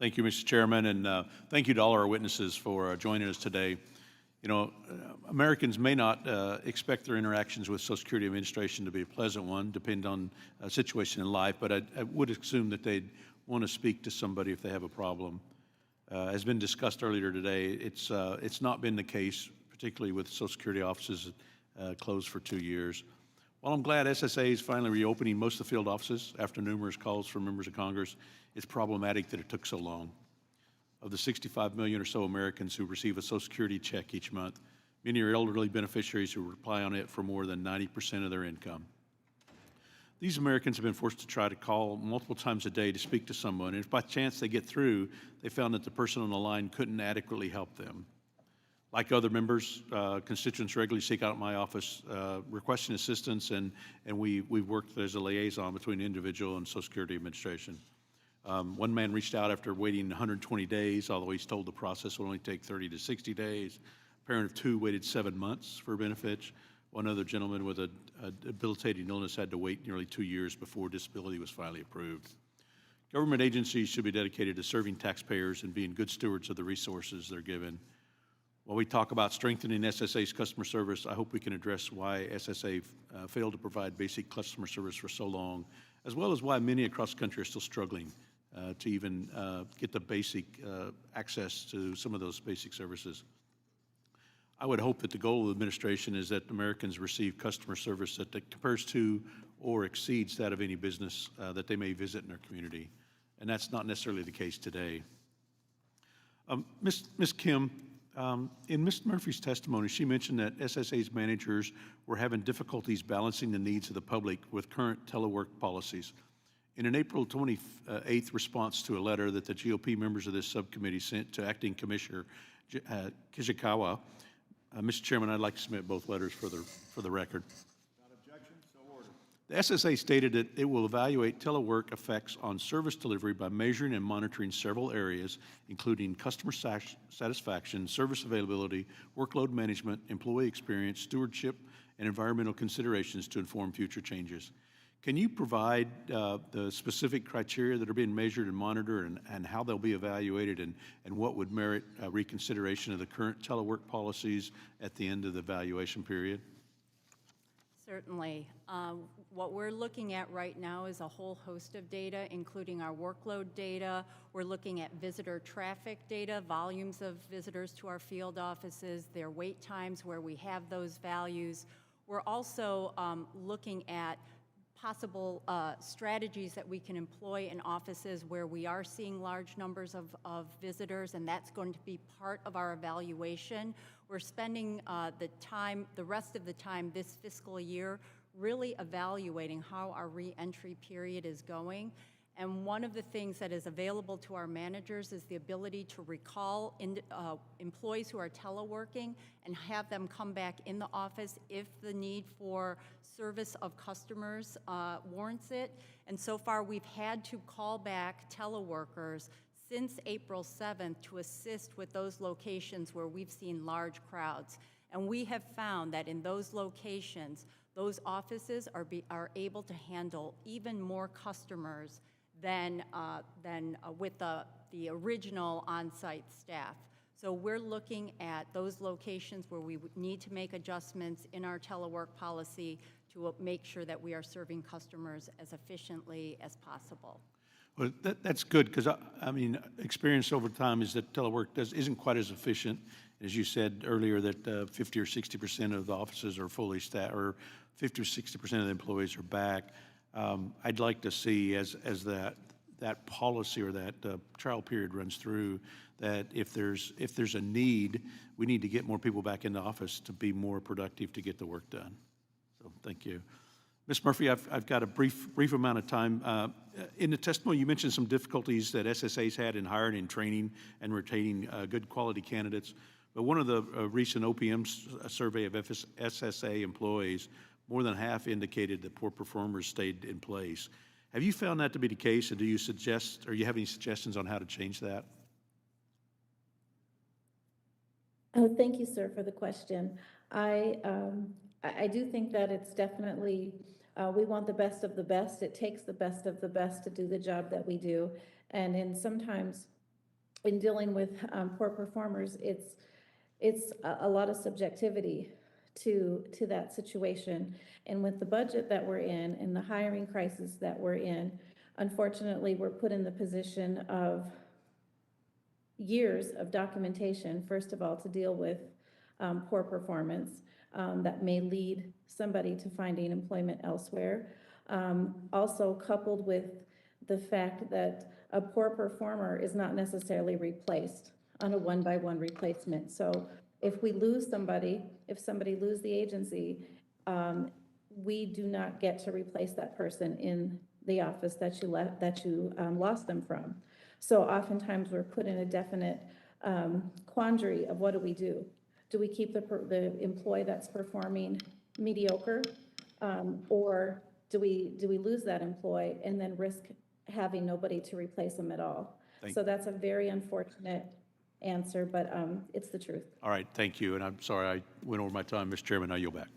Thank you, Mr. Chairman, and thank you to all our witnesses for joining us today. You know, Americans may not expect their interactions with Social Security Administration to be a pleasant one, depending on a situation in life, but I would assume that they'd want to speak to somebody if they have a problem. As been discussed earlier today, it's not been the case, particularly with Social Security offices closed for 2 years. While I'm glad SSA is finally reopening most of the field offices after numerous calls from members of Congress, it's problematic that it took so long. Of the 65 million or so Americans who receive a Social Security check each month, many are elderly beneficiaries who rely on it for more than 90% of their income. These Americans have been forced to try to call multiple times a day to speak to someone, and if by chance they get through, they found that the person on the line couldn't adequately help them. Like other members, constituents regularly seek out my office requesting assistance, and we've worked as a liaison between the individual and Social Security Administration. One man reached out after waiting 120 days, although he's told the process will only take 30 to 60 days. A parent of 2 waited 7 months for benefits. One other gentleman with a debilitating illness had to wait nearly 2 years before disability was finally approved. Government agencies should be dedicated to serving taxpayers and being good stewards of the resources they're given. While we talk about strengthening SSA's customer service, I hope we can address why SSA failed to provide basic customer service for so long, as well as why many across the country are still struggling to even get the basic access to some of those basic services. I would hope that the goal of the administration is that Americans receive customer service that compares to or exceeds that of any business that they may visit in their community, and that's not necessarily the case today. Ms. Kim, in Ms. Murphy's testimony, she mentioned that SSA's managers were having difficulties balancing the needs of the public with current telework policies. In an April 28th response to a letter that the GOP members of this subcommittee sent to Acting Commissioner Kishikawa, Mr. Chairman, I'd like to submit both letters for the record. Without objection, so ordered. The SSA stated that it will evaluate telework effects on service delivery by measuring and monitoring several areas, including customer satisfaction, service availability, workload management, employee experience, stewardship, and environmental considerations to inform future changes. Can you provide the specific criteria that are being measured and monitored and how they'll be evaluated and what would merit reconsideration of the current telework policies at the end of the evaluation period? Certainly. What we're looking at right now is a whole host of data, including our workload data. We're looking at visitor traffic data, volumes of visitors to our field offices, their wait times where we have those values. We're also looking at possible strategies that we can employ in offices where we are seeing large numbers of visitors, and that's going to be part of our evaluation. We're spending the rest of the time this fiscal year really evaluating how our re-entry period is going. And one of the things that is available to our managers is the ability to recall employees who are teleworking and have them come back in the office if the need for service of customers warrants it. And so far, we've had to call back teleworkers since April 7th to assist with those locations where we've seen large crowds. And we have found that in those locations, those offices are able to handle even more customers than with the original on-site staff. So we're looking at those locations where we need to make adjustments in our telework policy to make sure that we are serving customers as efficiently as possible. Well, that's good, because I mean, experience over time is that telework isn't quite as efficient. As you said earlier, that 50 or 60% of the offices are fully staffed, or 50 or 60% of the employees are back. I'd like to see as that policy or that trial period runs through, that if there's a need, we need to get more people back in the office to be more productive to get the work done. So thank you. Ms. Murphy, I've got a brief amount of time. In the testimony, you mentioned some difficulties that SSA's had in hiring and training and retaining good quality candidates. But one of the recent OPM survey of SSA employees, more than half indicated that poor performers stayed in place. Have you found that to be the case, and do you suggest, or you have any suggestions on how to change that? Oh, thank you, sir, for the question. I do think that it's definitely, we want the best of the best. It takes the best of the best to do the job that we do. And in sometimes in dealing with poor performers, it's a lot of subjectivity to that situation. And with the budget that we're in and the hiring crisis that we're in, unfortunately, we're put in the position of years of documentation, first of all, to deal with poor performance that may lead somebody to finding employment elsewhere. Also coupled with the fact that a poor performer is not necessarily replaced on a one-by-one replacement. So if we lose somebody, if somebody lose the agency, we do not get to replace that person in the office that you lost them from. So oftentimes we're put in a definite quandary of what do we do? Do we keep the employee that's performing mediocre, or do we lose that employee and then risk having nobody to replace them at all? So that's a very unfortunate answer, but it's the truth. All right, thank you. And I'm sorry I went over my time, Mr. Chairman. I yield back.